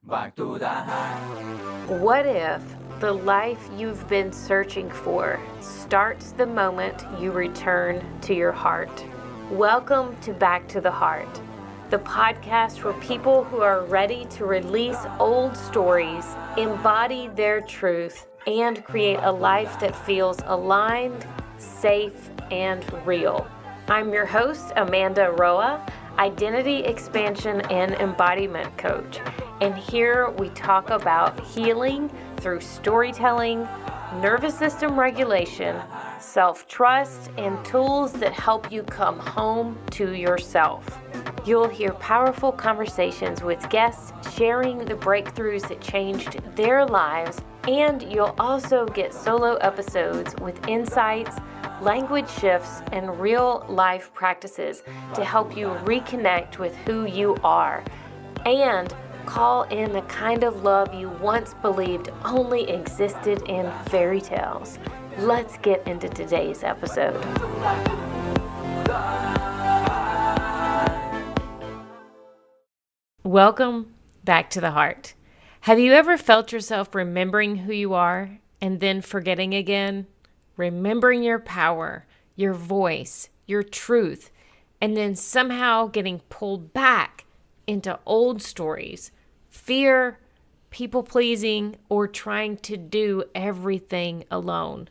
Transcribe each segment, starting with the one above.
Back to the heart. What if the life you've been searching for starts the moment you return to your heart? Welcome to Back to the Heart, the podcast for people who are ready to release old stories, embody their truth, and create a life that feels aligned, safe, and real. I'm your host, Amanda Roa, identity expansion and embodiment coach. And here we talk about healing through storytelling, nervous system regulation, self-trust, and tools that help you come home to yourself. You'll hear powerful conversations with guests sharing the breakthroughs that changed their lives, and you'll also get solo episodes with insights, language shifts, and real life practices to help you reconnect with who you are and call in the kind of love you once believed only existed in fairy tales. Let's get into today's episode. Welcome back to the heart. Have you ever felt yourself remembering who you are and then forgetting again? Remembering your power, your voice, your truth, and then somehow getting pulled back into old stories, fear, people pleasing, or trying to do everything alone.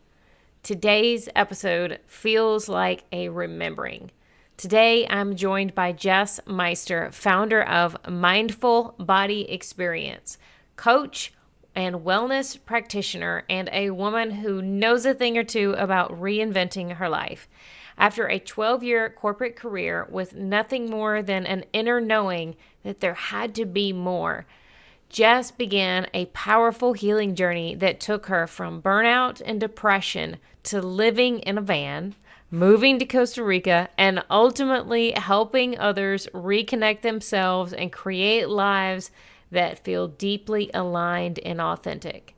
Today's episode feels like a remembering. Today, I'm joined by Jess Meister, founder of Mindful Body Experience, coach and wellness practitioner, and a woman who knows a thing or two about reinventing her life. After a 12-year corporate career with nothing more than an inner knowing that there had to be more, Jess began a powerful healing journey that took her from burnout and depression to living in a van, moving to Costa Rica, and ultimately helping others reconnect themselves and create lives that feel deeply aligned and authentic.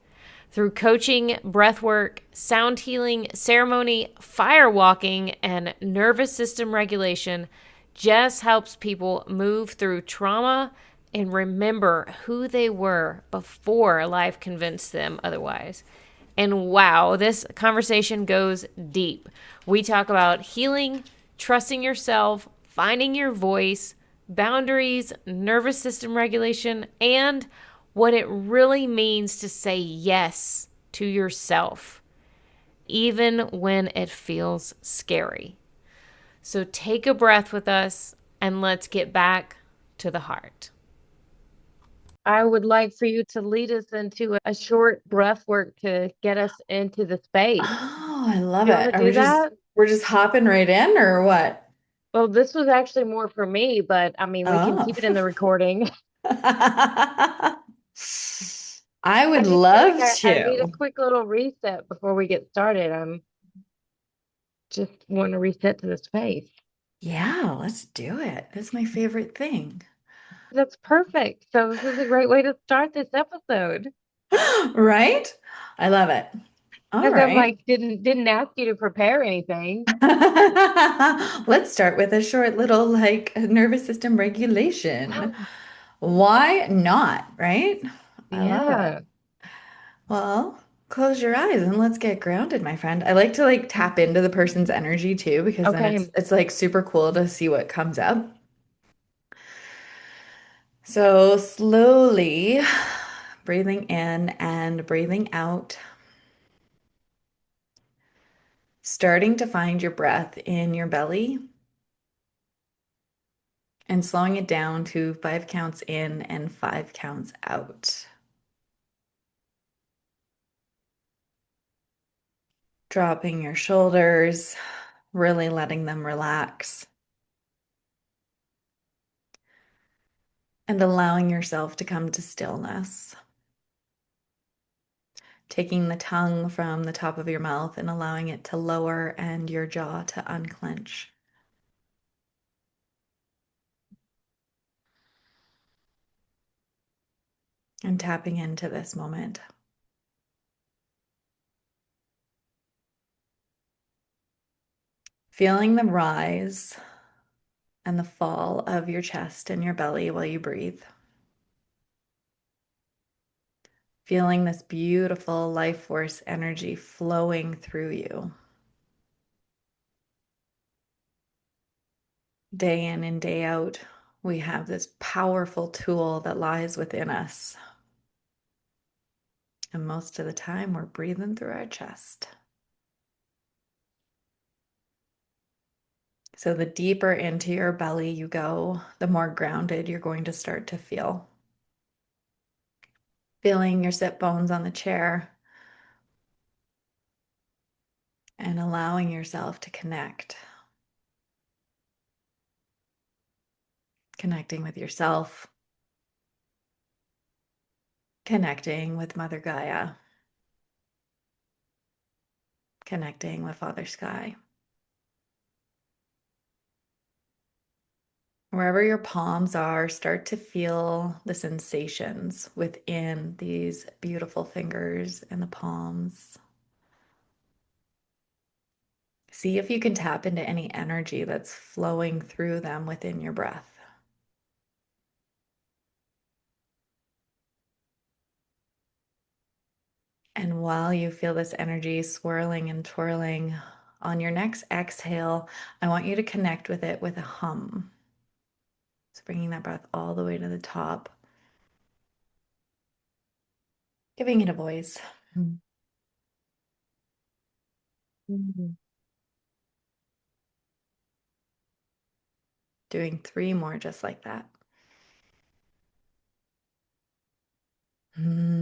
Through coaching, breathwork, sound healing, ceremony, firewalking, and nervous system regulation, Jess helps people move through trauma and remember who they were before life convinced them otherwise. And wow, this conversation goes deep. We talk about healing, trusting yourself, finding your voice, boundaries, nervous system regulation, and what it really means to say yes to yourself, even when it feels scary. So take a breath with us and let's get back to the heart. I would like for you to lead us into a short breath work to get us into the space. Oh, I love Do you want it. to do that? We're just hopping right in or what? Well, this was actually more for me, but I mean, we can Oh. keep it in the recording. I I would just feel like love I need a to. quick little reset before we get started. I'm just want to reset to the space. Yeah, let's do it. That's my favorite thing. That's perfect. So this is a great way to start this episode. Right? I love it. All Because I'm right. like, didn't ask you to prepare anything. Let's start with a short little nervous system regulation. Why not, right? I love it. Yeah. Well, close your eyes and let's get grounded, my friend. I like to tap into the person's energy too, because then Okay. it's like super cool to see what comes up. So slowly breathing in and breathing out, starting to find your breath in your belly and slowing it down to 5 counts in and 5 counts out. Dropping your shoulders, really letting them relax. And allowing yourself to come to stillness. Taking the tongue from the top of your mouth and allowing it to lower and your jaw to unclench. And tapping into this moment. Feeling the rise and the fall of your chest and your belly while you breathe. feeling this beautiful life force energy flowing through you. Day in and day out, we have this powerful tool that lies within us. And most of the time, we're breathing through our chest. So, the deeper into your belly you go, the more grounded you're going to start to feel. Feeling your sit bones on the chair and allowing yourself to connect. Connecting with yourself, connecting with Mother Gaia, connecting with Father Sky. Wherever your palms are, start to feel the sensations within these beautiful fingers and the palms. See if you can tap into any energy that's flowing through them within your breath. And while you feel this energy swirling and twirling, on your next exhale, I want you to connect with it with a hum. So bringing that breath all the way to the top, giving it a voice. Doing 3 more just like that. Mm.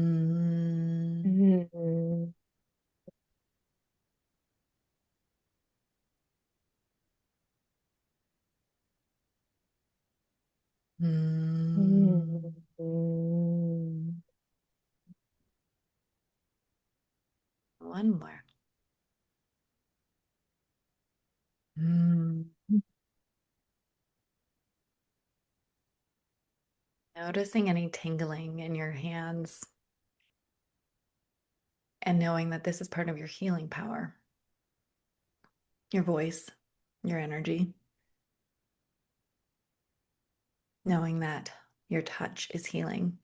Mm. One more. Mm. Noticing any tingling in your hands and knowing that this is part of your healing power, your voice, your energy, knowing that your touch is healing,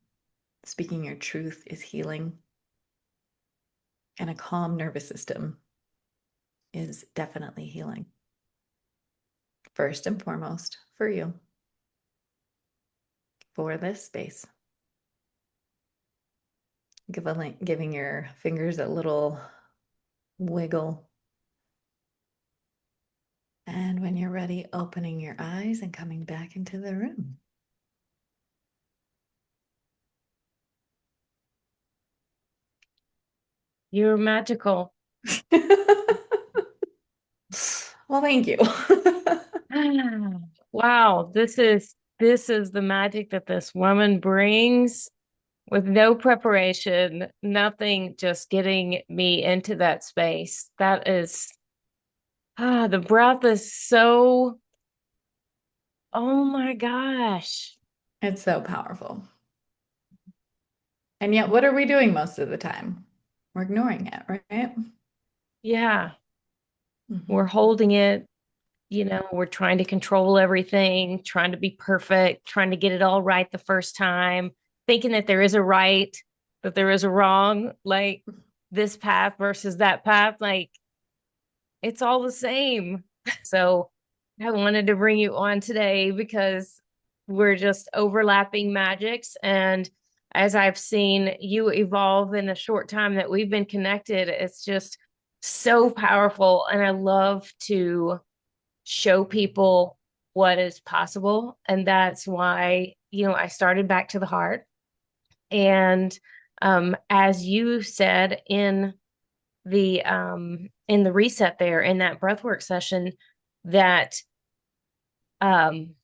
speaking your truth is healing, and a calm nervous system is definitely healing. First and foremost, for you, for this space. Giving your fingers a little wiggle. And when you're ready, opening your eyes and coming back into the room. You're magical. Well, thank you. Wow, this is the magic that this woman brings with no preparation, nothing, just getting me into that space. That is the breath is so, oh my gosh. It's so powerful. And yet, what are we doing most of the time? We're ignoring it, right? Yeah, we're Mhm. holding it. We're trying to control everything, trying to be perfect, trying to get it all right the first time, thinking that there is a right, that there is a wrong, like this path versus that path, like it's all the same. So I wanted to bring you on today because we're just overlapping magics. And as I've seen you evolve in the short time that we've been connected, it's just so powerful. And I love to show people what is possible. And that's why, I started Back to the Heart. And as you said in the reset there in that breathwork session, that um,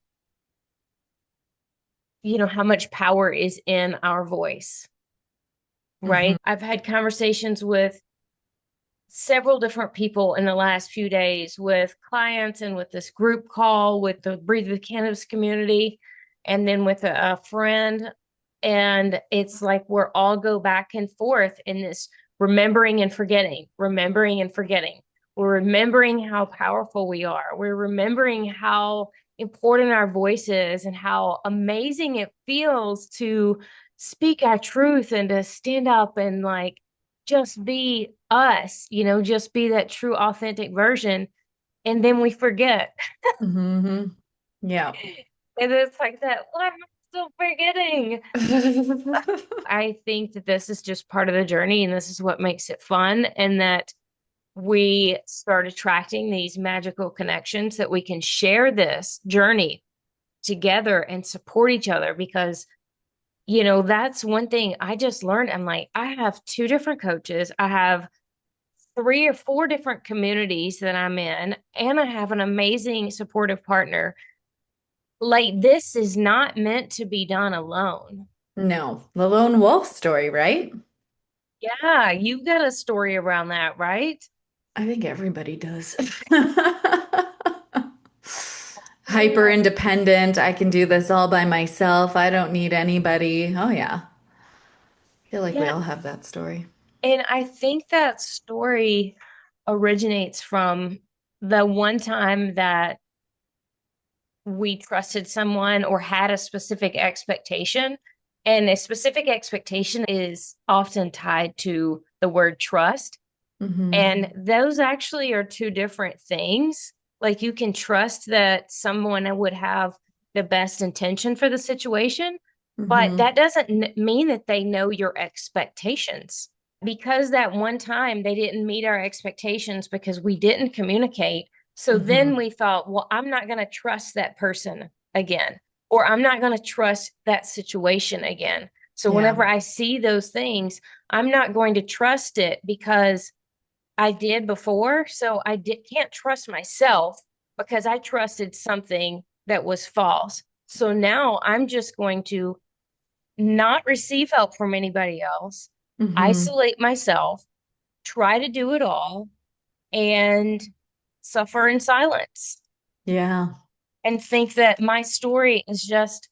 how much power is in our voice, Mhm. right? I've had conversations with several different people in the last few days with clients and with this group call with the Breathe with Cannabis community and then with a friend. And it's like we're all go back and forth in this remembering and forgetting, remembering and forgetting. We're remembering how powerful we are. We're remembering how important our voice is and how amazing it feels to speak our truth and to stand up and like just be us, just be that true, authentic version. And then we forget. Mm-hmm. Yeah. And it's like that, why am I still forgetting? I think that this is just part of the journey and this is what makes it fun. And that we start attracting these magical connections that we can share this journey together and support each other because that's one thing I just learned. I'm like, I have two different coaches. I have three or four different communities that I'm in, and I have an amazing supportive partner. Like, this is not meant to be done alone. No, the lone wolf story, right? Yeah, you've got a story around that, right? I think everybody does. Hyper Yeah. independent. I can do this all by myself. I don't need anybody. Oh, yeah. I feel like we Yeah. all have that story. And I think that story originates from the one time that we trusted someone or had a specific expectation. And a specific expectation is often tied to the word trust. Hmm. And those actually are two different things. Like you can trust that someone would have the best intention for the situation, but Hmm. that doesn't mean that they know your expectations. Because that one time they didn't meet our expectations because we didn't communicate. So then Hmm. we thought, well, I'm not going to trust that person again, or I'm not going to trust that situation again. So Yeah. whenever I see those things, I'm not going to trust it because I did before. So can't trust myself because I trusted something that was false. So now I'm just going to not receive help from anybody else, Hmm. isolate myself, try to do it all, and suffer in silence Yeah. and think that my story is just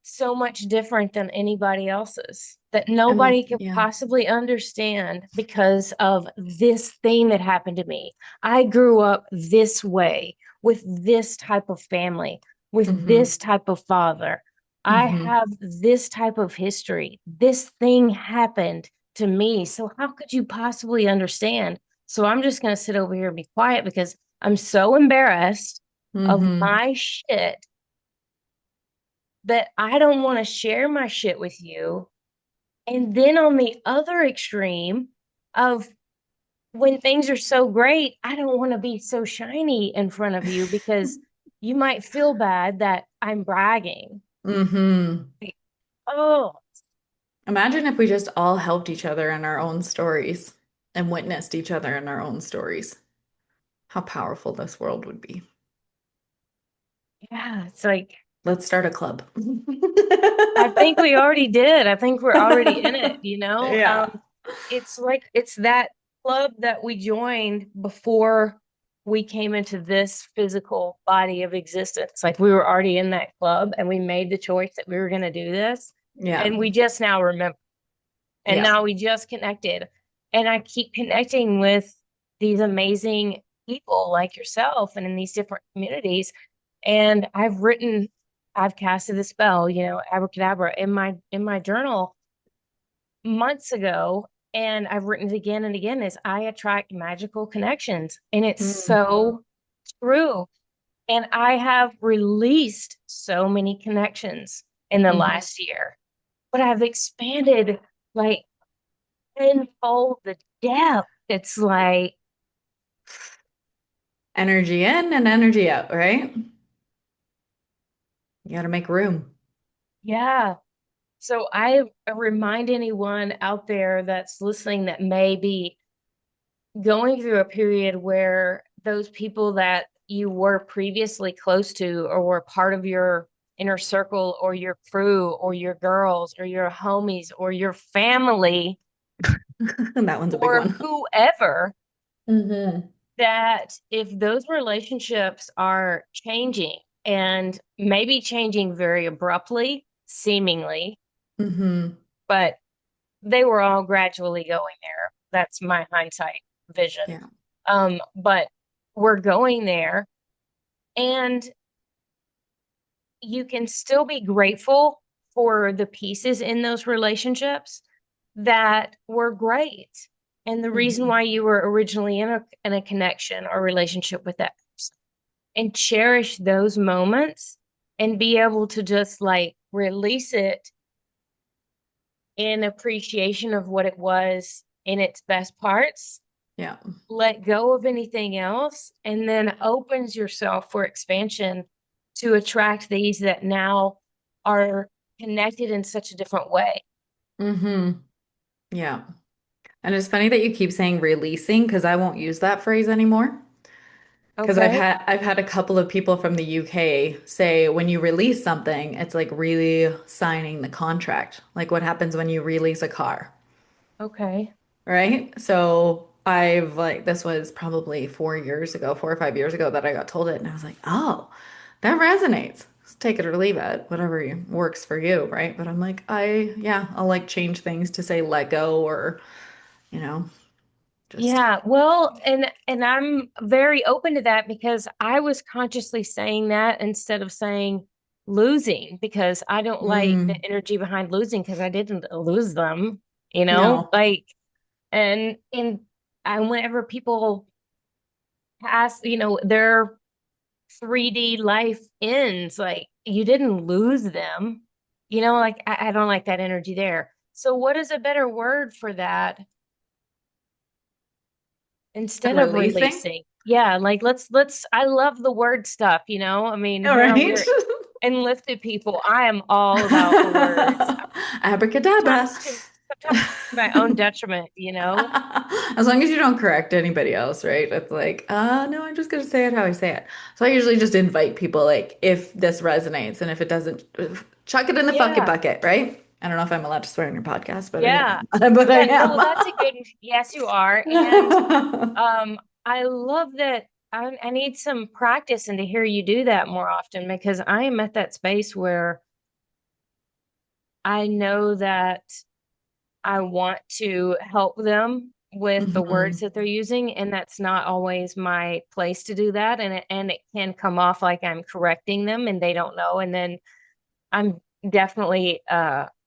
so much different than anybody else's that nobody could Yeah. possibly understand because of this thing that happened to me. I grew up this way with this type of family, with Hmm. this type of father. I Hmm. have this type of history. This thing happened to me. So, how could you possibly understand? So, I'm just going to sit over here and be quiet because I'm so embarrassed of Hmm. my shit that I don't want to share my shit with you. And then on the other extreme of when things are so great, I don't want to be so shiny in front of you because you might feel bad that I'm bragging. Hmm. Like, oh, Imagine if we just all helped each other in our own stories and witnessed each other in our own stories. How powerful this world would be. yeah, it's like Let's start a club. I think we already did. I think we're already in it. Yeah. It's like it's that club that we joined before we came into this physical body of existence. Like we were already in that club and we made the choice that we were going to do this. Yeah. And we just now remember. And Yeah. now we just connected. And I keep connecting with these amazing people like yourself and in these different communities. And I've casted the spell, abracadabra in my journal months ago. And I've written it again and again is I attract magical connections. And it's Mm. so true. And I have released so many connections in the Mhm. last year, but I've expanded like tenfold the depth. It's like, Energy in and energy out, right? You got to make room. yeah. So I remind anyone out there that's listening that may be going through a period where those people that you were previously close to or were part of your inner circle or your crew or your girls or your homies or your family That one's a big or one. whoever, Hmm. that if those relationships are changing and maybe changing very abruptly, seemingly, Hmm. but they were all gradually going there. That's my hindsight vision. Yeah. But we're going there, and you can still be grateful for the pieces in those relationships that were great. And the reason why you were originally in a connection or relationship with that person, and cherish those moments and be able to just like release it in appreciation of what it was in its best parts. Yeah. Let go of anything else, and then opens yourself for expansion to attract these that now are connected in such a different way. Yeah. And it's funny that you keep saying releasing because I won't use that phrase anymore. Because Okay. I've had a couple of people from the UK say when you release something, it's like really signing the contract. Like what happens when you release a car, Okay. right? So I've like this was probably 4 years ago, 4 or 5 years ago that I got told it, and I was like, oh, that resonates. Just take it or leave it, whatever works for you, right? But I'm like, I'll like change things to say let go or, you know, just Yeah, well, and I'm very open to that because I was consciously saying that instead of saying losing, because I don't like the mm, energy behind losing because I didn't lose them, no. like, and whenever people pass, their 3D life ends, like you didn't lose them, like I don't like that energy there. So what is a better word for that instead of Releasing? releasing? Yeah, like let's I love the word stuff, I mean, All here right. we're enlisted people. I am all about the words. Abracadabra. Sometimes to my own detriment. As long as you don't correct anybody else, right? It's like, no, I'm just gonna say it how I say it. So I usually just invite people, like, if this resonates and if it doesn't, chuck it in the fucking Yeah. bucket, right? I don't know if I'm allowed to swear in your podcast, but I Yeah. am. But I Yeah, am. no, that's a good, yes, you are. And I love that. I need some practice and to hear you do that more often, because I am at that space where I know that I want to help them with the words Mhm. that they're using, and that's not always my place to do that. And it can come off like I'm correcting them and they don't know. And then I'm definitely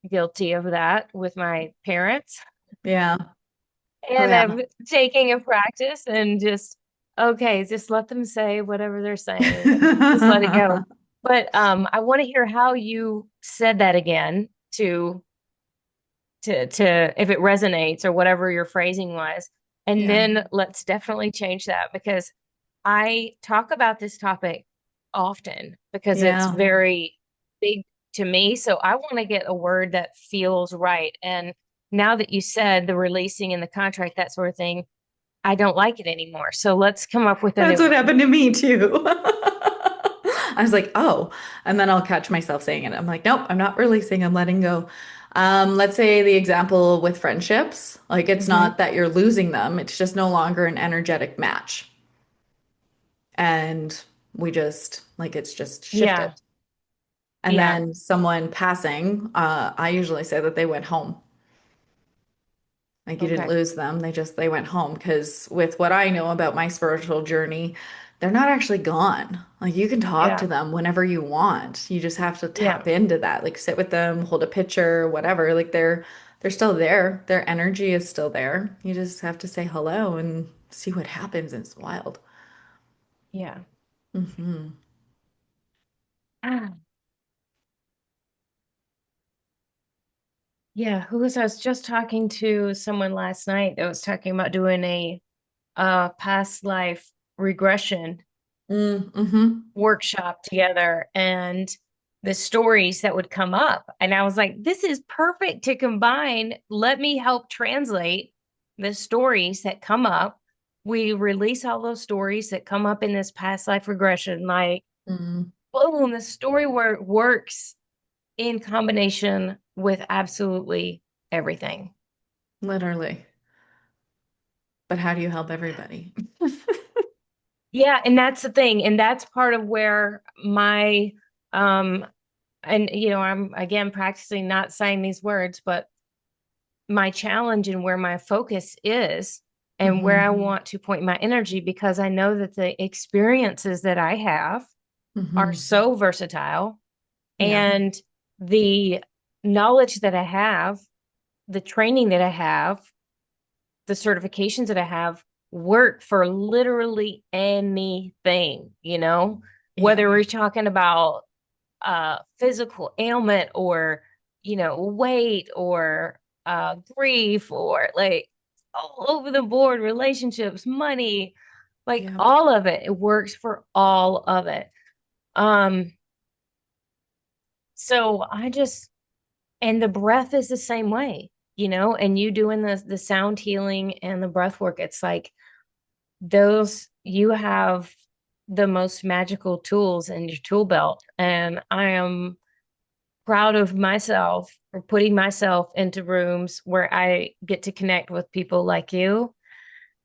guilty of that with my parents. Yeah. Oh And yeah. I'm taking a practice and just, okay, just let them say whatever they're saying and just let it go. But I want to hear how you said that again to if it resonates or whatever your phrasing was. And Yeah. then let's definitely change that, because I talk about this topic often because it's Yeah. very big to me. So I want to get a word that feels right. And now that you said the releasing and the contract, that sort of thing, I don't like it anymore. So let's come up with a That's new what one. happened to me too. I was like, oh, and then I'll catch myself saying it. I'm like, nope, I'm not releasing, I'm letting go. Let's say the example with friendships, like it's Hmm. not that you're losing them, it's just no longer an energetic match. And we just like it's just shifted. Yeah. And Yeah. then someone passing, I usually say that they went home. Like you didn't Okay. lose them. They went home because with what I know about my spiritual journey, they're not actually gone. Like you can talk Yeah. to them whenever you want. You just have to Yeah. tap into that. Like sit with them, hold a picture, whatever. Like they're still there. Their energy is still there. You just have to say hello and see what happens. It's wild. Yeah. Hmm. Ah, yeah. I was just talking to someone last night that was talking about doing a past life regression Mm-hmm. workshop together, and the stories that would come up. And I was like, this is perfect to combine. Let me help translate the stories that come up. We release all those stories that come up in this past life regression, like, Mm, boom, the story where it works in combination with absolutely everything. literally. But how do you help everybody? Yeah, and that's the thing. And that's part of where my um and I'm again practicing not saying these words, but my challenge and where my focus is and where I Hmm. want to point my energy, because I know that the experiences that I have are Hmm. so versatile, Yeah. and the knowledge that I have, the training that I have, the certifications that I have work for literally anything, Yeah. whether we're talking about physical ailment or, weight or grief or like all over the board, relationships, money, like Yeah. all of it. It works for all of it. Um, so I just, and the breath is the same way, and you doing the sound healing and the breath work, it's like those you have the most magical tools in your tool belt. And I am proud of myself for putting myself into rooms where I get to connect with people like you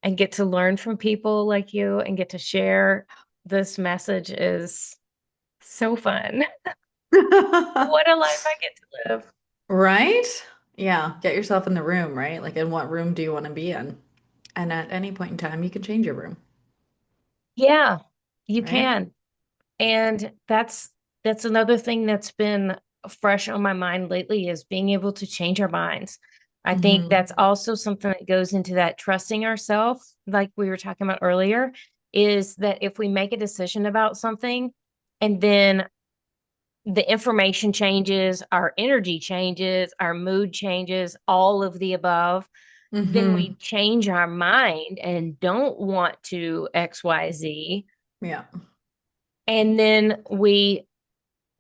and get to learn from people like you and get to share this message is so fun. What a life I get to live. Right? Yeah. Get yourself in the room, right? Like, in what room do you want to be in? And at any point in time, you can change your room, Yeah, you right? can. And that's another thing that's been fresh on my mind lately is being able to change our minds. I think Hmm. that's also something that goes into that trusting ourselves, like we were talking about earlier, is that if we make a decision about something and then the information changes, our energy changes, our mood changes, all of the above, then we Hmm. change our mind and don't want to XYZ. Yeah. And then we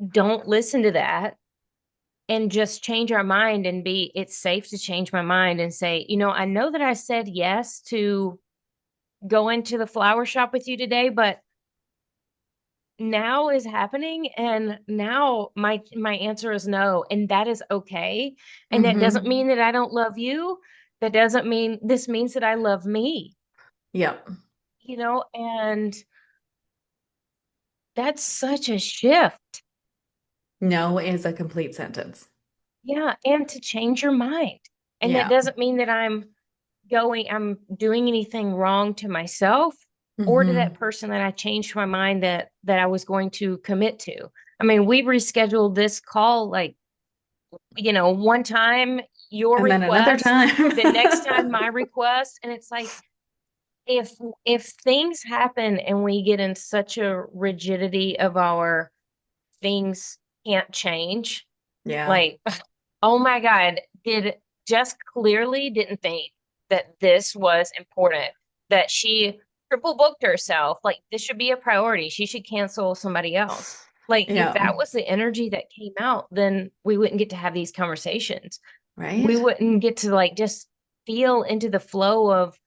don't listen to that and just change our mind and be it's safe to change my mind and say, I know that I said yes to go into the flower shop with you today, but now is happening and now my answer is no, and that is okay. And that doesn't Hmm. mean that I don't love you. That doesn't mean this means that I love me, Yep. and that's such a shift. No is a complete sentence. Yeah, and to change your mind. And that Yeah. doesn't mean that I'm doing anything wrong to myself or to that Hmm. person that I changed my mind that I was going to commit to. I mean, we rescheduled this call like, one time your And then another request, time. the next time my request, and it's like if if things happen and we get in such a rigidity of our things can't change, Yeah. like, oh my God, did Jess clearly didn't think that this was important, that she triple booked herself. Like, this should be a priority. She should cancel somebody else. Like, if Yeah. that was the energy that came out, then we wouldn't get to have these conversations. We Right? wouldn't get to like just feel into the flow of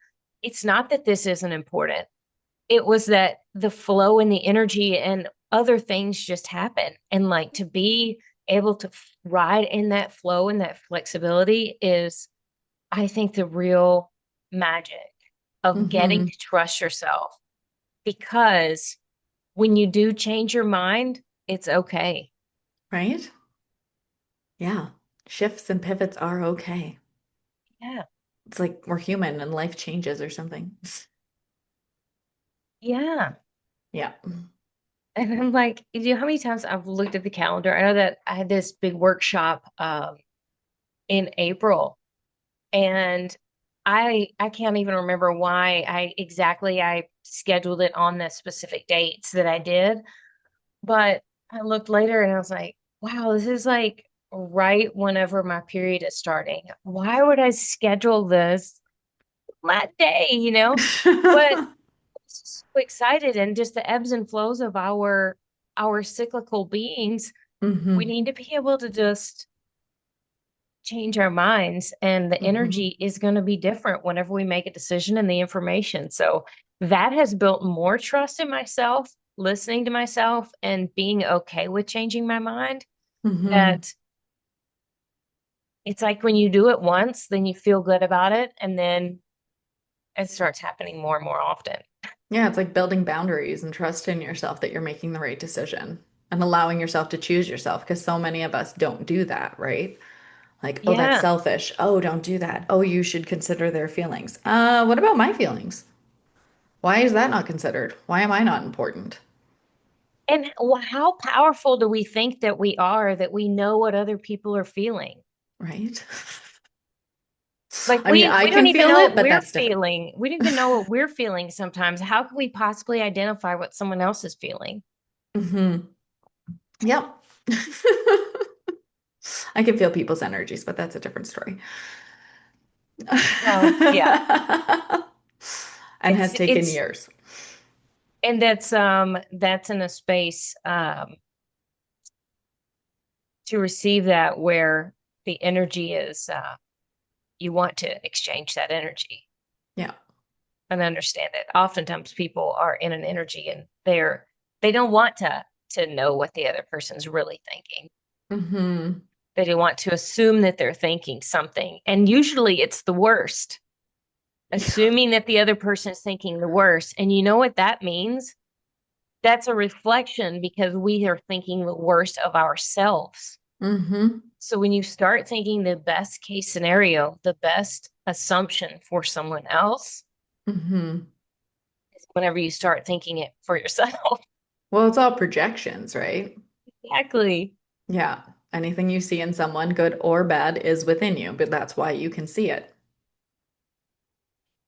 it's not that this isn't important. It was that the flow and the energy and other things just happen. And like to be able to ride in that flow and that flexibility is, I think, the real magic of getting Hmm. to trust yourself. Because when you do change your mind, it's okay. Right? Yeah. Shifts and pivots are okay. Yeah. It's like we're human and life changes or something. Yeah. Yeah. And I'm like, you know how many times I've looked at the calendar? I know that I had this big workshop in April, and I can't even remember why I scheduled it on the specific dates that I did, but I looked later and I was like, wow, this is like right whenever my period is starting. Why would I schedule this that day, But I'm so excited, and just the ebbs and flows of our cyclical beings, we Hmm. need to be able to just change our minds, and the Hmm. energy is going to be different whenever we make a decision and the information. So that has built more trust in myself, listening to myself and being okay with changing my mind. Hmm. That it's like when you do it once, then you feel good about it, and then it starts happening more and more often. Yeah, it's like building boundaries and trust in yourself that you're making the right decision and allowing yourself to choose yourself because so many of us don't do that, right? Like, oh, that's Yeah. selfish. Oh, don't do that. Oh, you should consider their feelings. What about my feelings? Why is that not considered? Why am I not important? And how powerful do we think that we are that we know what other people are feeling? Right? Like I mean, I we don't can even feel know it, what but we're that's different. feeling. We don't even know what we're feeling sometimes. How can we possibly identify what someone else is feeling? Hmm. Yep. I can feel people's energies, but that's a different story. Well, yeah. And has taken It's years. and that's in a space to receive that where the energy is you want to exchange that energy Yeah. and understand it. Oftentimes people are in an energy and they don't want to know what the other person's really thinking. Hmm. They want to assume that they're thinking something. And usually it's the worst, Yeah. assuming that the other person is thinking the worst. And you know what that means? That's a reflection because we are thinking the worst of ourselves. Hmm. So when you start thinking the best case scenario, the best assumption for someone else, Hmm. is whenever you start thinking it for yourself. Well, it's all projections, right? Exactly. Yeah. Anything you see in someone, good or bad, is within you, but that's why you can see it.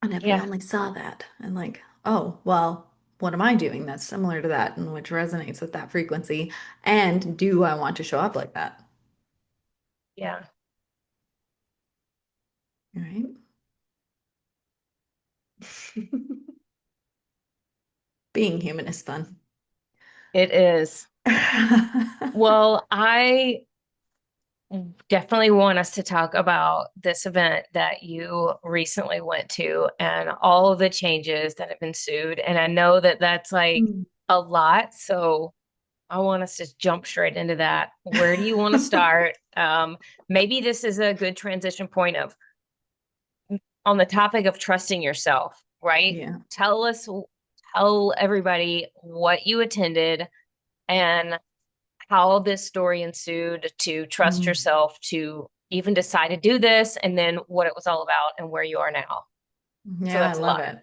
And if we Yeah. only saw that and like, oh, well, what am I doing that's similar to that and which resonates with that frequency? And do I want to show up like that? Yeah. Right? Being human is fun. It is. Well, I definitely want us to talk about this event that you recently went to and all of the changes that have ensued. And I know that that's like Mm. a lot. So I want us to jump straight into that. Where do you want to start? Maybe this is a good transition point of on the topic of trusting yourself, right? Yeah. Tell us, tell everybody what you attended and how this story ensued to trust Mm. yourself to even decide to do this and then what it was all about and where you are now. So Yeah, I that's a love lot. it.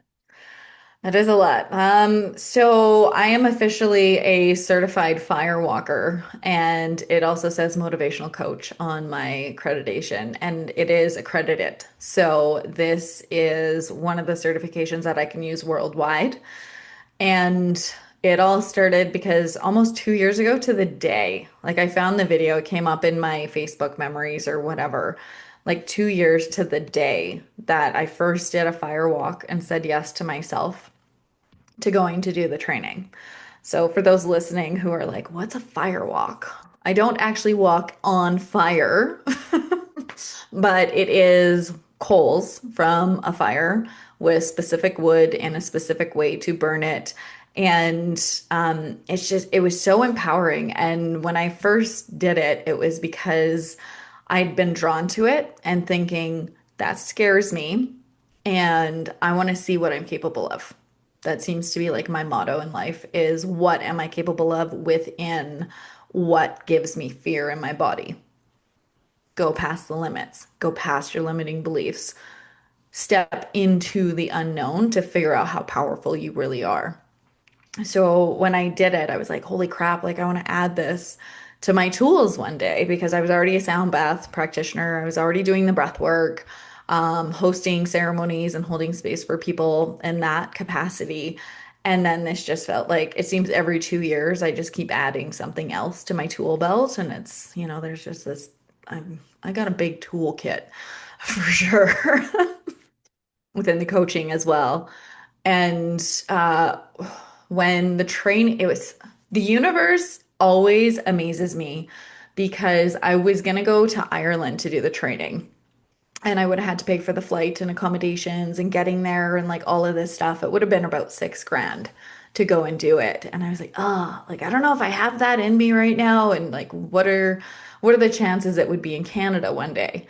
That is a lot. So I am officially a certified firewalker, and it also says motivational coach on my accreditation, and it is accredited. So this is one of the certifications that I can use worldwide. And it all started because almost 2 years ago to the day, like I found the video, it came up in my Facebook memories or whatever, like 2 years to the day that I first did a firewalk and said yes to myself to going to do the training. So for those listening who are like, what's a firewalk? I don't actually walk on fire, but it is coals from a fire with specific wood in a specific way to burn it. And it was so empowering. And when I first did it, it was because I'd been drawn to it and thinking, that scares me. And I want to see what I'm capable of. That seems to be like my motto in life is what am I capable of within what gives me fear in my body? Go past the limits, go past your limiting beliefs, step into the unknown to figure out how powerful you really are. So when I did it, I was like, holy crap, like I want to add this to my tools one day because I was already a sound bath practitioner. I was already doing the breath work, hosting ceremonies and holding space for people in that capacity. And then this just felt like it seems every 2 years I just keep adding something else to my tool belt. And it's, there's just this, I got a big toolkit for sure within the coaching as well. And when the train, it was the universe always amazes me because I was gonna go to Ireland to do the training. And I would have had to pay for the flight and accommodations and getting there and like all of this stuff. It would have been about 6 grand to go and do it. And I was like, oh, like I don't know if I have that in me right now. And like what are the chances it would be in Canada one day?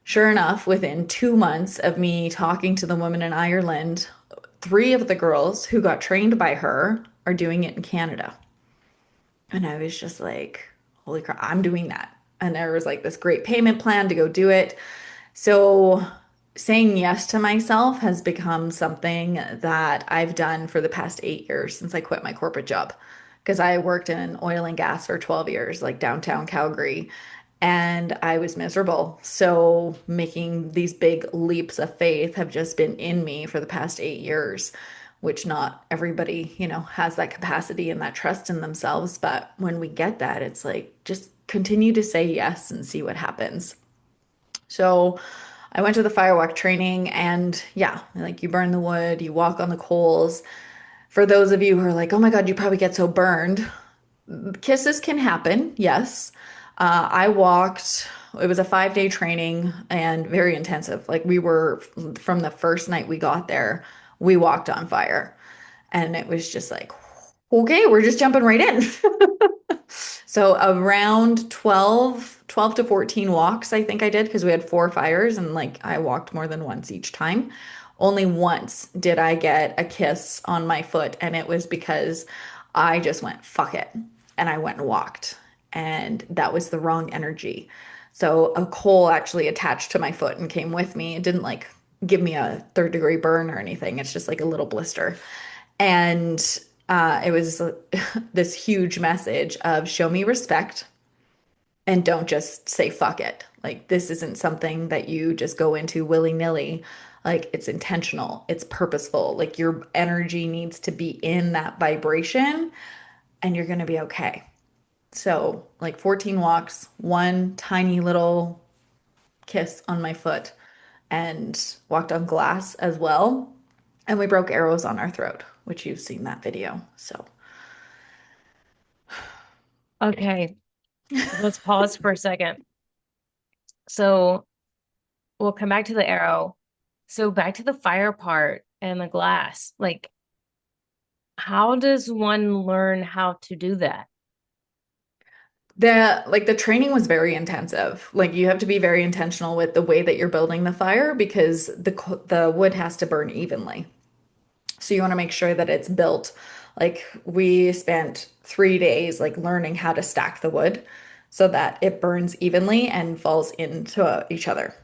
Sure enough, within 2 months of me talking to the woman in Ireland, three of the girls who got trained by her are doing it in Canada. And I was just like, holy crap, I'm doing that. And there was like this great payment plan to go do it. So saying yes to myself has become something that I've done for the past 8 years since I quit my corporate job because I worked in oil and gas for 12 years, like downtown Calgary, and I was miserable. So making these big leaps of faith have just been in me for the past 8 years, which not everybody, has that capacity and that trust in themselves. But when we get that, it's like just continue to say yes and see what happens. So I went to the firewalk training and yeah, like you burn the wood, you walk on the coals. For those of you who are like, oh my God, you probably get so burned. Kisses can happen, yes. I walked, it was a 5-day training and very intensive. Like we were, from the first night we got there, we walked on fire. And it was just like, okay, we're just jumping right in. So around 12 to 14 walks, I think I did because we had 4 fires and like I walked more than once each time. Only once did I get a kiss on my foot, and it was because I just went, fuck it. And I went and walked. And that was the wrong energy. So a coal actually attached to my foot and came with me. It didn't like give me a 3rd-degree burn or anything. It's just like a little blister. And it was this huge message of show me respect and don't just say fuck it. Like, this isn't something that you just go into willy-nilly. Like, it's intentional, it's purposeful. Like, your energy needs to be in that vibration and you're going to be okay. So, like 14 walks, one tiny little kiss on my foot, and walked on glass as well. And we broke arrows on our throat, which you've seen that video. So, Okay, let's pause for a second. So we'll come back to the arrow. So back to the fire part and the glass. Like, how does one learn how to do that? the training was very intensive. Like, you have to be very intentional with the way that you're building the fire because the wood has to burn evenly. So you want to make sure that it's built. Like, we spent 3 days like learning how to stack the wood so that it burns evenly and falls into each other.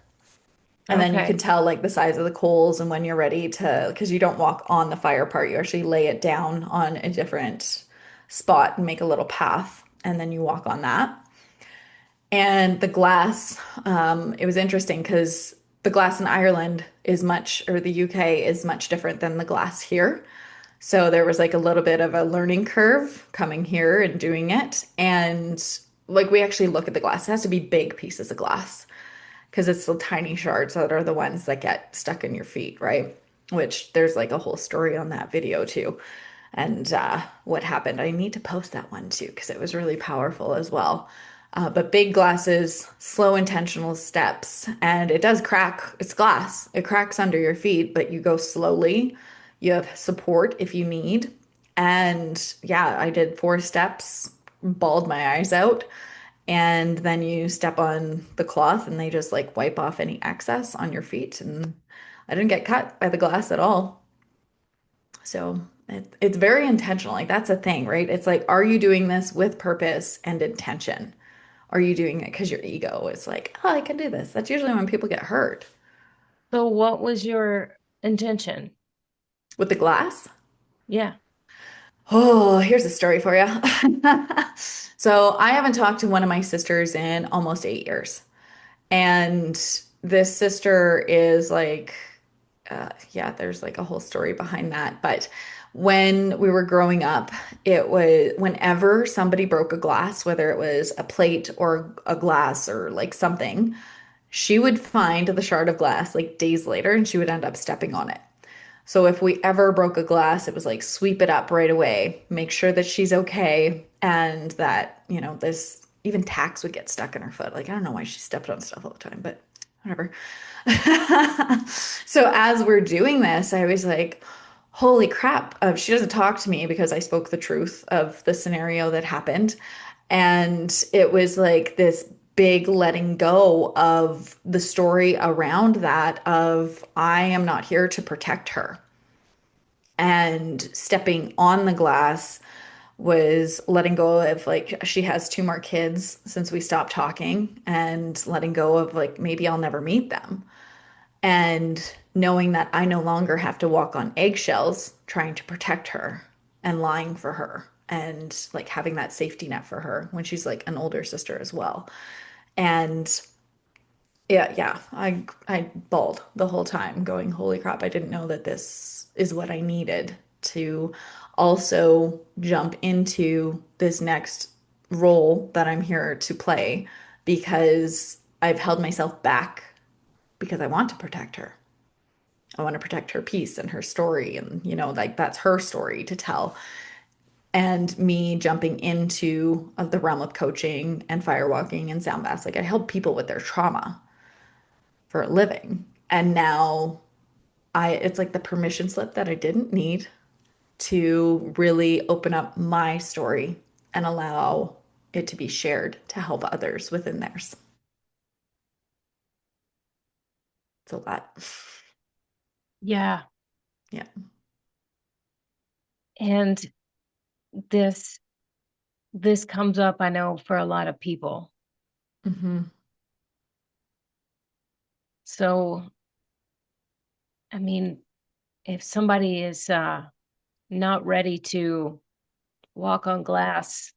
And then you can Okay. tell like the size of the coals and when you're ready to, because you don't walk on the fire part, you actually lay it down on a different spot and make a little path, and then you walk on that. And the glass, it was interesting because the glass in Ireland is much, or the UK is much different than the glass here. So there was like a little bit of a learning curve coming here and doing it. And like we actually look at the glass, it has to be big pieces of glass because it's the tiny shards that are the ones that get stuck in your feet, right? Which there's like a whole story on that video too. And what happened. I need to post that one too because it was really powerful as well. But big glasses, slow, intentional steps, and it does crack. It's glass. It cracks under your feet, but you go slowly. You have support if you need. And yeah, I did 4 steps, bawled my eyes out, and then you step on the cloth and they just like wipe off any excess on your feet. And I didn't get cut by the glass at all. So it's very intentional. Like, that's a thing, right? It's like, are you doing this with purpose and intention? Are you doing it because your ego is like, oh, I can do this? That's usually when people get hurt. So what was your intention? With the glass? Yeah. Oh, here's a story for you. So I haven't talked to one of my sisters in almost 8 years. And this sister is like, yeah, there's like a whole story behind that. But when we were growing up, it was whenever somebody broke a glass, whether it was a plate or a glass or like something, she would find the shard of glass like days later and she would end up stepping on it. So if we ever broke a glass, it was like sweep it up right away, make sure that she's okay, and that, this even tacks would get stuck in her foot. Like, I don't know why she stepped on stuff all the time, but whatever. So as we're doing this, I was like, holy crap. She doesn't talk to me because I spoke the truth of the scenario that happened. And it was like this big letting go of the story around that of I am not here to protect her. And stepping on the glass was letting go of like she has 2 more kids since we stopped talking, and letting go of like maybe I'll never meet them, and knowing that I no longer have to walk on eggshells trying to protect her and lying for her and like having that safety net for her when she's like an older sister as well. And yeah, I bawled the whole time going, holy crap, I didn't know that this is what I needed to also jump into this next role that I'm here to play because I've held myself back because I want to protect her. I want to protect her peace and her story and like that's her story to tell. And me jumping into the realm of coaching and firewalking and sound baths, like I help people with their trauma for a living. And now it's like the permission slip that I didn't need to really open up my story and allow it to be shared to help others within theirs. It's a lot. Yeah. Yeah. And this this comes up, I know, for a lot of people. Hmm. So, I mean, if somebody is not ready to walk on glass,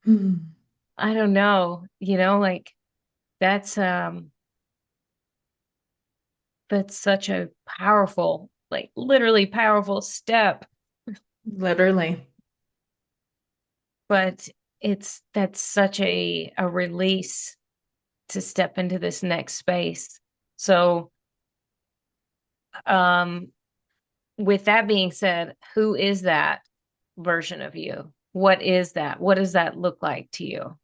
Hmm. I don't know, like that's that's such a powerful, like literally powerful step, Literally. but that's such a release to step into this next space. So, um with that being said, who is that version of you? What is that? What does that look like to you?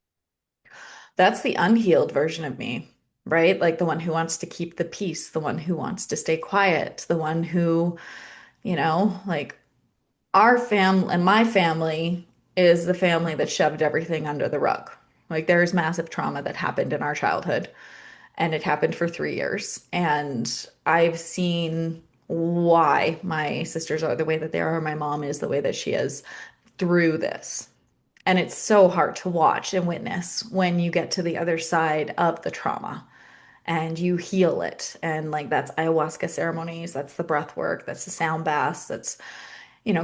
That's the unhealed version of me, right? Like the one who wants to keep the peace, the one who wants to stay quiet, the one who, like our family and my family is the family that shoved everything under the rug. Like there's massive trauma that happened in our childhood, and it happened for 3 years. And I've seen why my sisters are the way that they are, my mom is the way that she is through this. And it's so hard to watch and witness when you get to the other side of the trauma and you heal it. And like that's ayahuasca ceremonies, that's the breath work, that's the sound baths, that's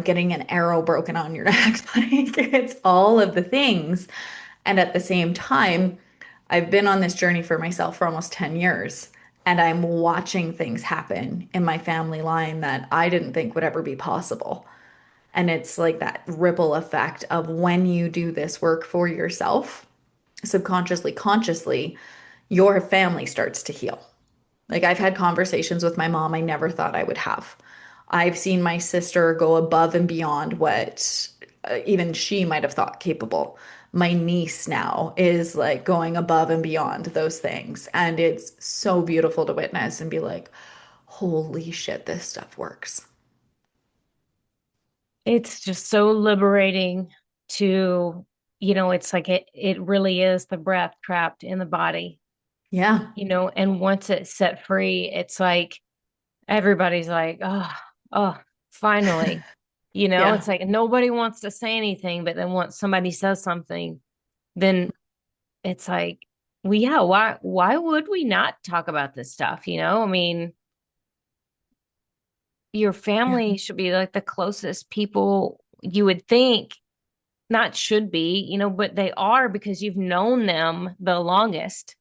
getting an arrow broken on your neck. Like it's all of the things. And at the same time, I've been on this journey for myself for almost 10 years. And I'm watching things happen in my family line that I didn't think would ever be possible. And it's like that ripple effect of when you do this work for yourself, subconsciously, consciously, your family starts to heal. Like I've had conversations with my mom I never thought I would have. I've seen my sister go above and beyond what even she might have thought capable. My niece now is like going above and beyond those things. And it's so beautiful to witness and be like, holy shit, this stuff works. It's just so liberating to, it's like it really is the breath trapped in the body, Yeah. and once it's set free, it's like everybody's like, oh, finally. Yeah. It's like nobody wants to say anything, but then once somebody says something, then it's like, well, yeah, why would we not talk about this stuff? I mean, your Yeah. family should be like the closest people you would think, not should be, but they are because you've known them the longest,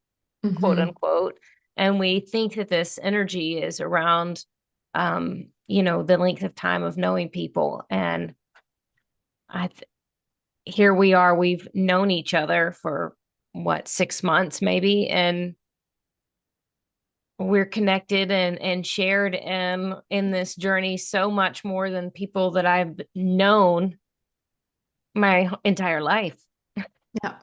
quote Hmm. unquote. And we think that this energy is around, the length of time of knowing people. And I, here we are, we've known each other for what, 6 months maybe, and we're connected and shared in this journey so much more than people that I've known my entire life. Yeah.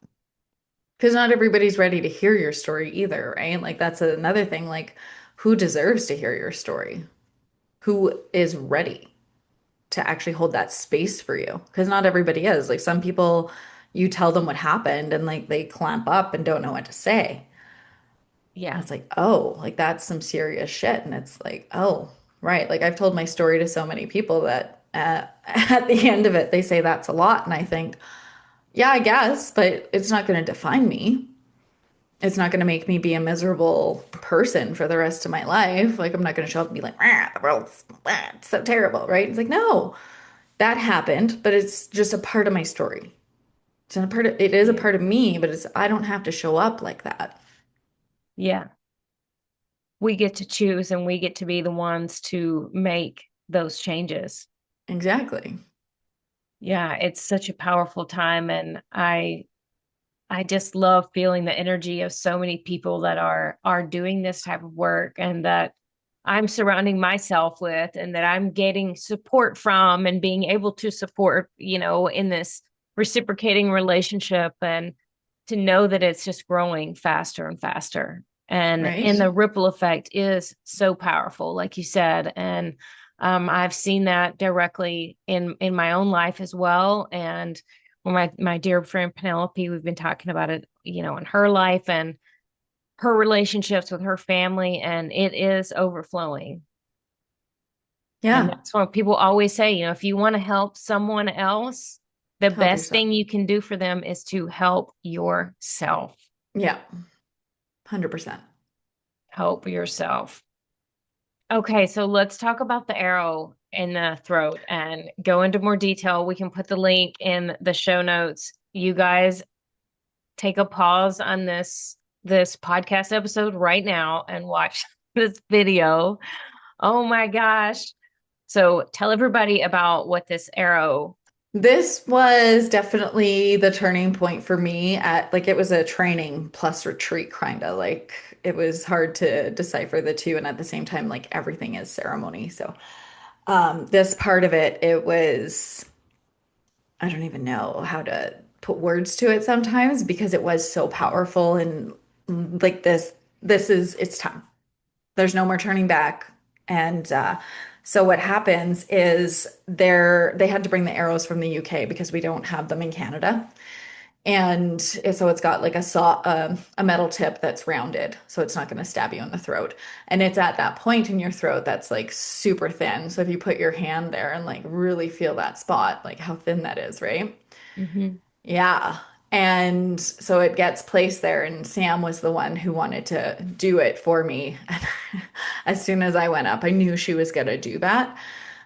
Because not everybody's ready to hear your story either, right? Like that's another thing. Like, who deserves to hear your story? Who is ready to actually hold that space for you? Because not everybody is. Like some people, you tell them what happened and like they clamp up and don't know what to say. And Yeah. it's like, oh, like that's some serious shit. And it's like, oh, right. Like I've told my story to so many people that at the end of it, they say that's a lot. And I think, yeah, I guess, but it's not going to define me. It's not going to make me be a miserable person for the rest of my life. Like, I'm not going to show up and be like, the world's it's so terrible, right? It's like, no, that happened, but it's just a part of my story. It's not a part of, it is a Yeah. part of me, but I don't have to show up like that. Yeah. We get to choose and we get to be the ones to make those changes. Exactly. Yeah, it's such a powerful time, and I just love feeling the energy of so many people that are doing this type of work, and that I'm surrounding myself with, and that I'm getting support from and being able to support, in this reciprocating relationship, and to know that it's just growing faster and faster. And Right? the ripple effect is so powerful, like you said. And I've seen that directly in my own life as well. And well, my dear friend Penelope, we've been talking about it, in her life and her relationships with her family, and it is overflowing. And Yeah. that's what people always say, if you want to help someone else, the Help best yourself. thing you can do for them is to help yourself. Yeah. 100%. Help yourself. Okay, so let's talk about the arrow in the throat and go into more detail. We can put the link in the show notes. You guys take a pause on this podcast episode right now and watch this video. Oh my gosh. So tell everybody about what this arrow. This was definitely the turning point for me at like it was a training plus retreat kind of like it was hard to decipher the two and at the same time like everything is ceremony. So this part of it, it was I don't even know how to put words to it sometimes because it was so powerful and like this is it's time. There's no more turning back. And so what happens is they had to bring the arrows from the UK because we don't have them in Canada. And so it's got like a metal tip that's rounded, so it's not going to stab you in the throat. And it's at that point in your throat that's like super thin. So if you put your hand there and like really feel that spot, like how thin that is, right? Mhm. Yeah. And so it gets placed there, and Sam was the one who wanted to do it for me. As soon as I went up, I knew she was going to do that.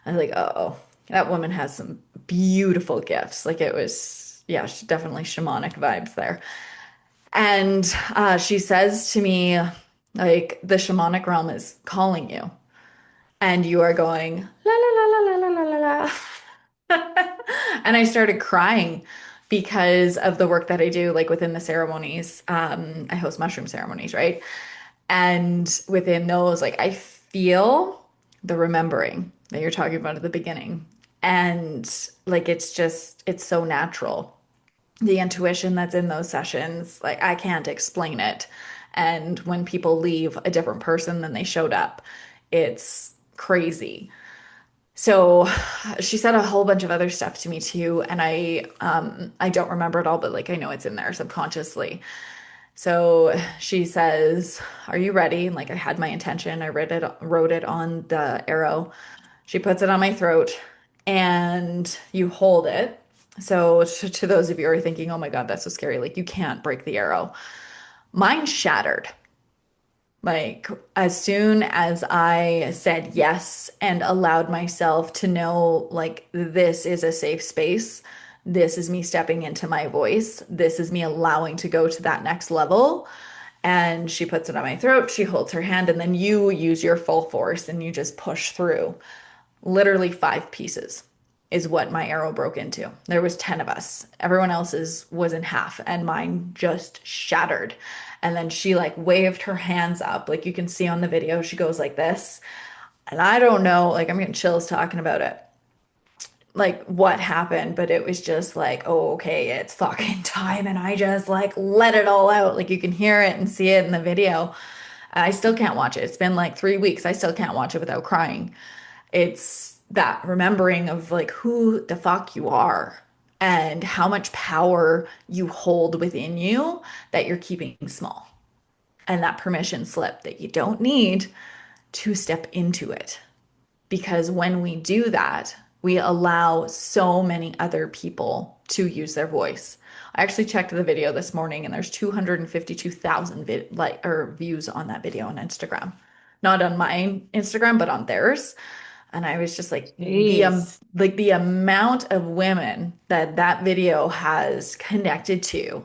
I was like, oh, that woman has some beautiful gifts. Like it was, yeah, definitely shamanic vibes there. And she says to me, like, the shamanic realm is calling you, and you are going, la la la la la la la la. And I started crying because of the work that I do, like within the ceremonies. I host mushroom ceremonies, right? And within those, like I feel the remembering that you're talking about at the beginning. And like it's so natural. The intuition that's in those sessions, like I can't explain it. And when people leave a different person than they showed up, it's crazy. So she said a whole bunch of other stuff to me too, and I don't remember it all, but like I know it's in there subconsciously. So she says, "Are you ready?" And like I had my intention. I wrote it on the arrow. She puts it on my throat and you hold it. So to those of you who are thinking, "Oh my God, that's so scary." Like you can't break the arrow. Mine shattered. Like, as soon as I said yes and allowed myself to know, like, this is a safe space, this is me stepping into my voice, this is me allowing to go to that next level. And she puts it on my throat, she holds her hand, and then you use your full force and you just push through. Literally 5 pieces is what my arrow broke into. There was 10 of us. Everyone else's was in half and mine just shattered. And then she like waved her hands up. Like you can see on the video, she goes like this. And I don't know, like I'm getting chills talking about it. Like what happened, but it was just like, oh, okay, it's fucking time. And I just like let it all out. Like you can hear it and see it in the video. I still can't watch it. It's been like 3 weeks. I still can't watch it without crying. It's that remembering of like who the fuck you are and how much power you hold within you that you're keeping small. And that permission slip that you don't need to step into it. Because when we do that, We allow so many other people to use their voice. I actually checked the video this morning and there's 252,000 views on that video on Instagram. Not on my Instagram, but on theirs. And I was just like Jeez. the amount of women that that video has connected to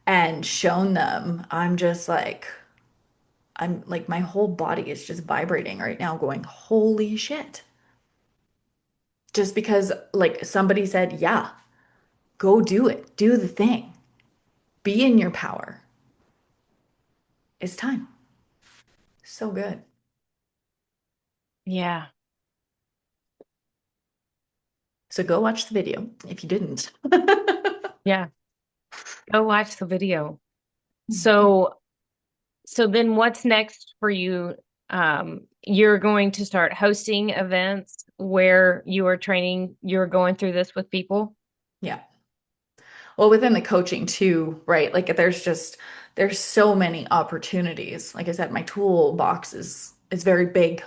and shown them, I'm like my whole body is just vibrating right now going, holy shit. Just because like somebody said, yeah, go do it. Do the thing. Be in your power. It's time. So good. Yeah. So go watch the video if you didn't. Yeah. Go watch the video. Mhm. So then what's next for you? You're going to start hosting events where you are training, you're going through this with people. Yeah. Well, within the coaching too, right? Like there's so many opportunities. Like I said, my toolbox is very big.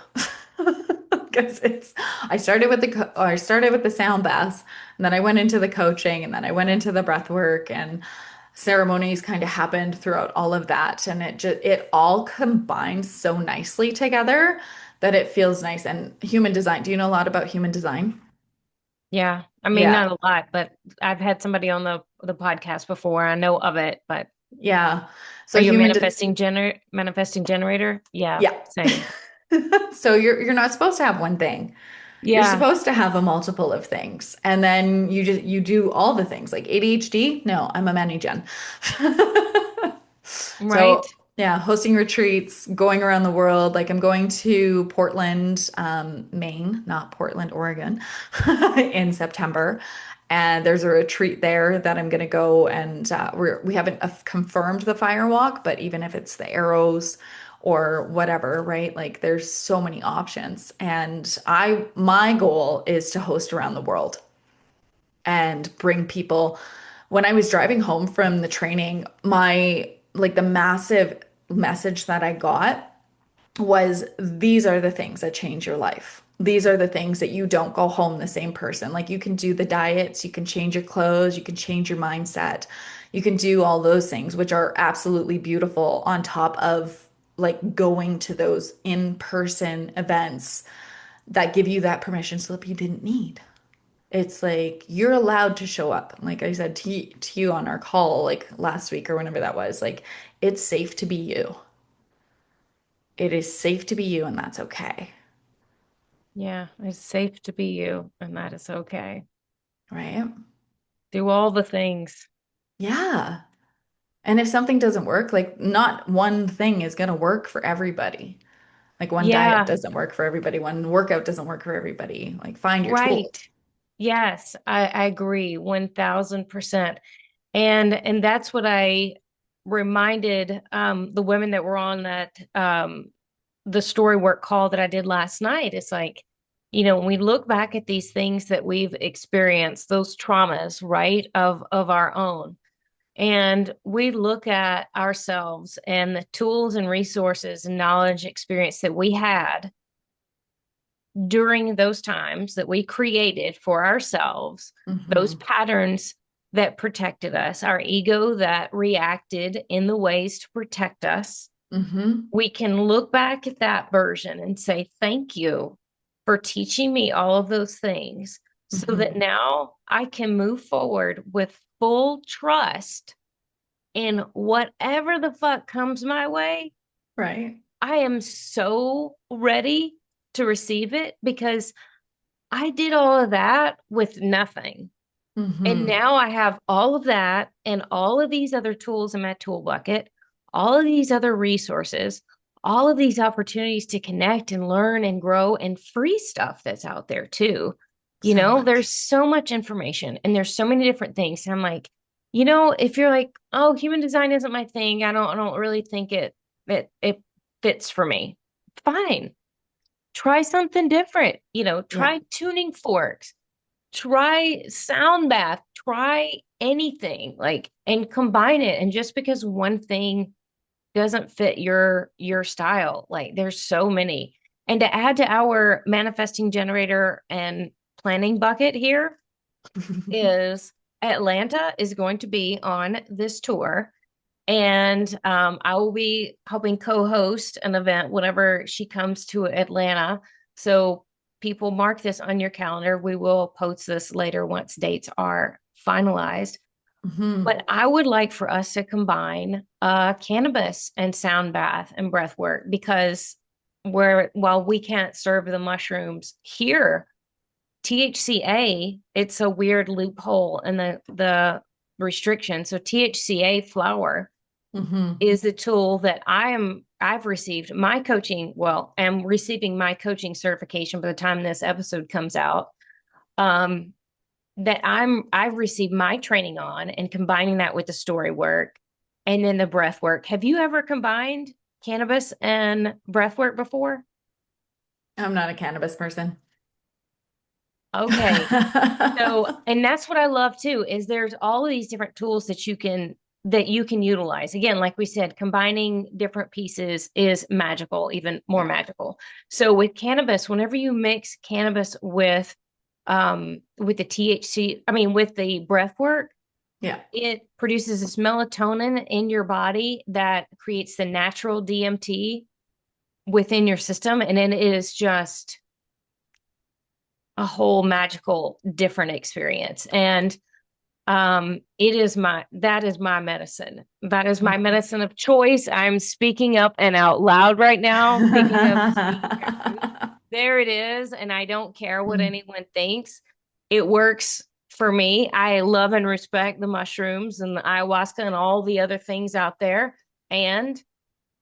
Because it's I started with the sound baths, and then I went into the coaching, and then I went into the breath work, and ceremonies kind of happened throughout all of that, and it all combines so nicely together that it feels nice. And human design, do you know a lot about human design? Yeah. I mean, Yeah. not a lot, but I've had somebody on the podcast before. I know of it, but Yeah. are So you a manifesting generator? Yeah, yeah. same. So you're not supposed to have one thing. You're Yeah, supposed to have a multiple of things. And then you do all the things. Like ADHD? No, I'm a mani-gen. So right. yeah, hosting retreats, going around the world. Like I'm going to Portland, Maine, not Portland, Oregon, in September. And there's a retreat there that I'm going to go and we haven't confirmed the firewalk, but even if it's the arrows or whatever, right? Like there's so many options. And my goal is to host around the world and bring people. When I was driving home from the training, the massive message that I got was these are the things that change your life. These are the things that you don't go home the same person. Like you can do the diets, you can change your clothes, you can change your mindset. You can do all those things, which are absolutely beautiful on top of like going to those in-person events that give you that permission slip you didn't need. It's like you're allowed to show up. Like I said to you on our call, like last week or whenever that was, like it's safe to be you. It is safe to be you, and that's okay. Yeah, it's safe to be you, and that is okay. Right? Do all the things. Yeah. And if something doesn't work, like not one thing is going to work for everybody. Like one diet Yeah, doesn't work for everybody, one workout doesn't work for everybody. Like find your right. tools. Yes, I agree 1000%. And that's what I reminded the women that were on that the story work call that I did last night. It's like, when we look back at these things that we've experienced, those traumas, right, of our own, and we look at ourselves and the tools and resources and knowledge experience that we had during those times that we created for ourselves, those Hmm. patterns that protected us, our ego that reacted in the ways to protect us, Hmm. we can look back at that version and say, thank you for teaching me all of those things so that Hmm. now I can move forward with full trust in whatever the fuck comes my way. Right. I am so ready to receive it because I did all of that with nothing. And Hmm. now I have all of that and all of these other tools in my tool bucket, all of these other resources, all of these opportunities to connect and learn and grow and free stuff that's out there too. So much. There's so much information and there's so many different things. And I'm like, if you're like, oh, human design isn't my thing, I don't really think it fits for me. Fine. Try something different. Yeah. Try tuning forks, try sound bath, try anything, like, and combine it. And just because one thing doesn't fit your style, like there's so many. And to add to our manifesting generator and planning bucket here is Atlanta is going to be on this tour. And I will be helping co-host an event whenever she comes to Atlanta. So people mark this on your calendar. We will post this later once dates are finalized. But I would like for us to combine cannabis and sound bath and breath work because while we can't serve the mushrooms here, THCA, it's a weird loophole in the restriction. So THCA flower is the tool that I've received my coaching, well, am receiving my coaching certification by the time this episode comes out. That I've received my training on and combining that with the story work and then the breath work. Have you ever combined cannabis and breath work before? I'm not a cannabis person. Okay. So, and that's what I love too, is there's all of these different tools that you can utilize. Again, like we said, combining different pieces is magical, even more magical. So with cannabis, whenever you mix cannabis with the THC, I mean with the breath work, it produces this melatonin in your body that creates the natural DMT within your system. And then it is just a whole magical different experience. And that is my medicine. That is my medicine of choice. I'm speaking up and out loud right now. Speaking of there it is. And I don't care what anyone thinks. It works for me. I love and respect the mushrooms and the ayahuasca and all the other things out there. And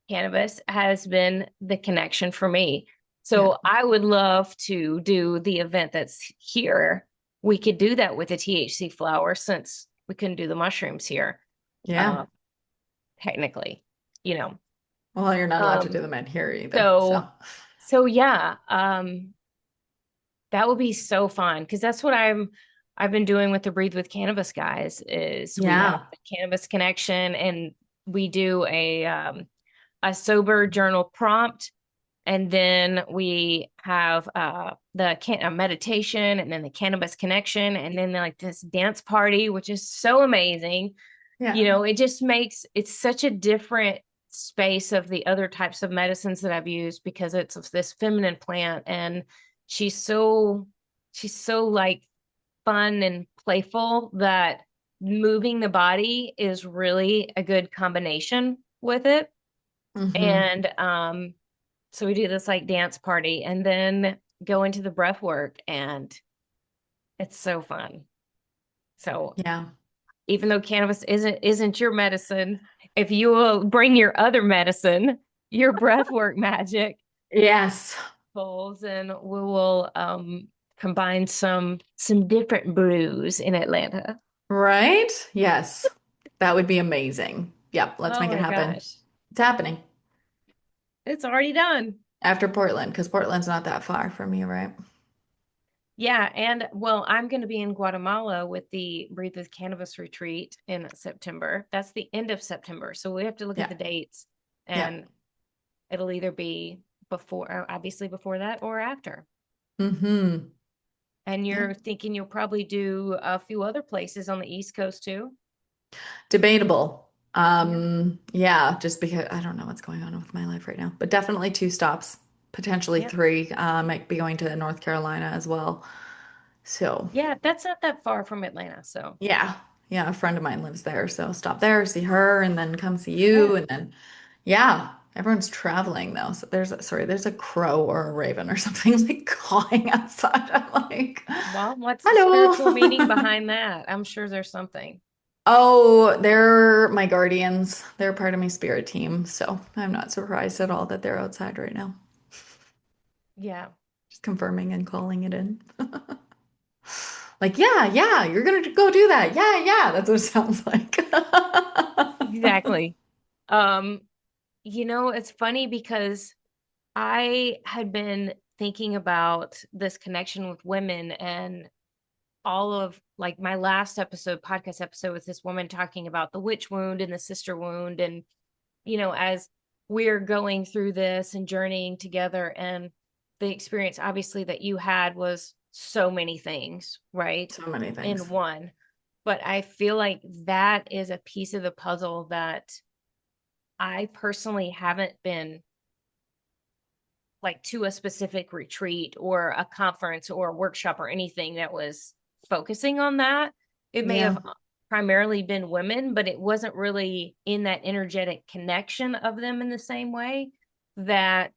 cannabis has been the connection for me. So I would love to do the event that's here. We could do that with the THC flower since we couldn't do the mushrooms here. Yeah. Technically, you know. Well, you're not allowed to do them in here either. So yeah, that would be so fun because that's what I've been doing with the Breathe with Cannabis guys is we have the cannabis connection and we do a sober journal prompt. And then we have the meditation and then the cannabis connection and then like this dance party, which is so amazing. You know, it just makes it's such a different space of the other types of medicines that I've used because it's this feminine plant and she's so like fun and playful that moving the body is really a good combination with it. And so we do this like dance party and then go into the breath work and it's so fun. So even though cannabis isn't your medicine, if you will bring your other medicine, your breath work magic. Bowls and we will combine some different brews in Atlanta. Right? Yes. That would be amazing. Yep, let's make it happen. Gosh. It's happening. It's already done. After Portland, because Portland's not that far from me, right? Yeah, and well, I'm going to be in Guatemala with the Breathe with Cannabis retreat in September. That's the end of September. So we have to look at the dates and it'll either be obviously before that or after. And you're thinking you'll probably do a few other places on the East Coast too? Debatable. Just because I don't know what's going on with my life right now, but definitely 2 stops, potentially 3. Might be going to North Carolina as well. So yeah, that's not that far from Atlanta. So yeah, a friend of mine lives there, so stop there, see her, and then come see you, and then everyone's traveling though. So there's a crow or a raven or something like cawing outside. I'm like, well, what's the spiritual meaning behind that? I'm sure there's something. Oh, they're my guardians. They're part of my spirit team. So I'm not surprised at all that they're outside right now. Yeah. Just confirming and calling it in. Like, yeah, you're going to go do that. Yeah. That's what it sounds like. Exactly. You know, it's funny because I had been thinking about this connection with women and all of like my last podcast episode with this woman talking about the witch wound and the sister wound. And, you know, as we're going through this and journeying together and the experience obviously that you had was so many things, right? So many In things. one. But I feel like that is a piece of the puzzle that I personally haven't been like to a specific retreat or a conference or a workshop or anything that was focusing on that. It may Yeah. have primarily been women, but it wasn't really in that energetic connection of them in the same way that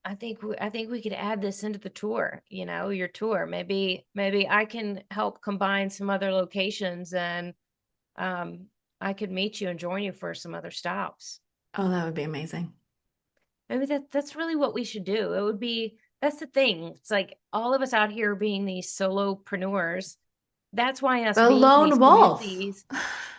I think we could add this into the tour, your tour. Maybe I can help combine some other locations, and I could meet you and join you for some other stops. Oh, that would be amazing. Maybe that's really what we should do. That's the thing. It's like all of us out here being these solopreneurs. That's why us The being in lone these wolf. communities.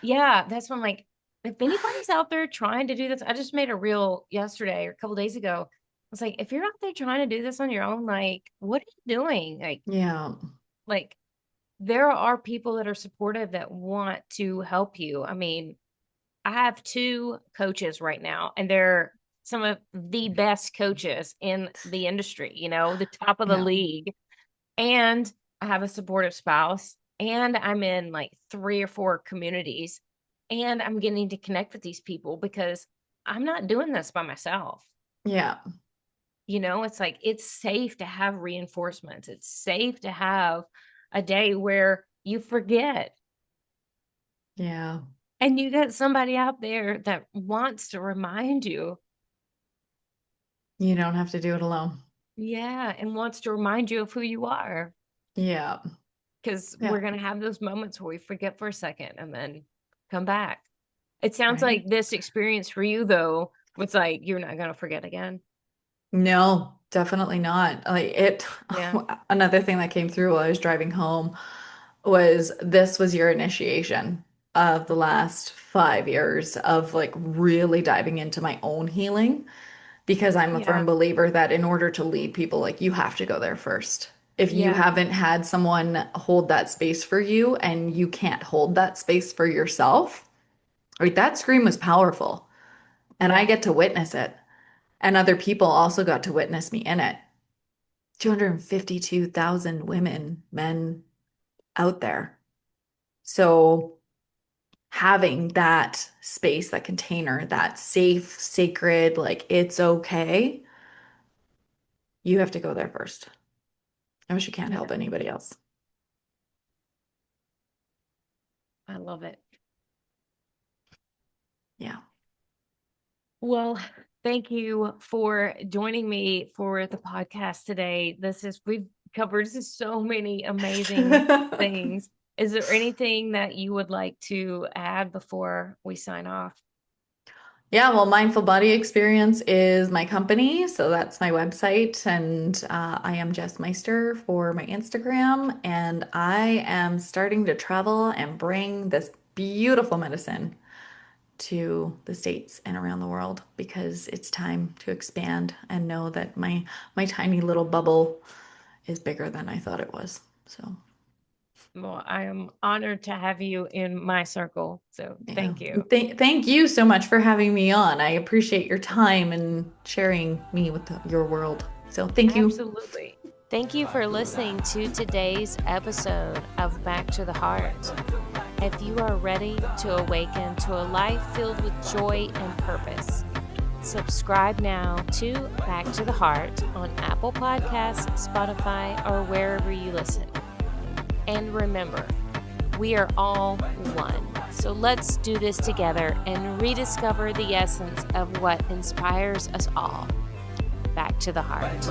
Yeah, that's when, like, if anybody's out there trying to do this, I just made a reel yesterday or a couple days ago. I was like, if you're out there trying to do this on your own, like, what are you doing? Yeah. Like there are people that are supportive that want to help you. I mean, I have two coaches right now, and they're some of the best coaches in the industry, the top of the Yeah. league. And I have a supportive spouse, and I'm in like 3 or 4 communities, and I'm getting to connect with these people because I'm not doing this by myself. Yeah. It's like it's safe to have reinforcements. It's safe to have a day where you forget Yeah. and you got somebody out there that wants to remind you. You don't have to do it alone. Yeah, and wants to remind you of who you are. Yeah. Because Yeah. we're going to have those moments where we forget for a second and then come back. It sounds Right. like this experience for you, though, was like you're not going to forget again. No, definitely not. Yeah. Another thing that came through while I was driving home was this was your initiation of the last 5 years of like really diving into my own healing because I'm a firm Yeah. believer that in order to lead people, like you have to go there first. If you Yeah. haven't had someone hold that space for you and you can't hold that space for yourself, like that scream was powerful and I Yeah. get to witness it. And other people also got to witness me in it. 252,000 women, men out there. So having that space, that container, that safe, sacred, like it's okay, you have to go there first. I wish you can't help Yeah. anybody else. I love it. Yeah. Well, thank you for joining me for the podcast today. We've covered so many amazing things. Is there anything that you would like to add before we sign off? Yeah, well, Mindful Body Experience is my company. So that's my website. And I am Jess Meister for my Instagram. And I am starting to travel and bring this beautiful medicine to the States and around the world because it's time to expand and know that my tiny little bubble is bigger than I thought it was. So Well, I am honored to have you in my circle. So yeah. thank you. Thank you so much for having me on. I appreciate your time and sharing me with your world. So thank you. Absolutely. Thank you for listening to today's episode of Back to the Heart. If you are ready to awaken to a life filled with joy and purpose, subscribe now to Back to the Heart on Apple Podcasts, Spotify, or wherever you listen. And remember, we are all one. So let's do this together and rediscover the essence of what inspires us all. Back to the heart.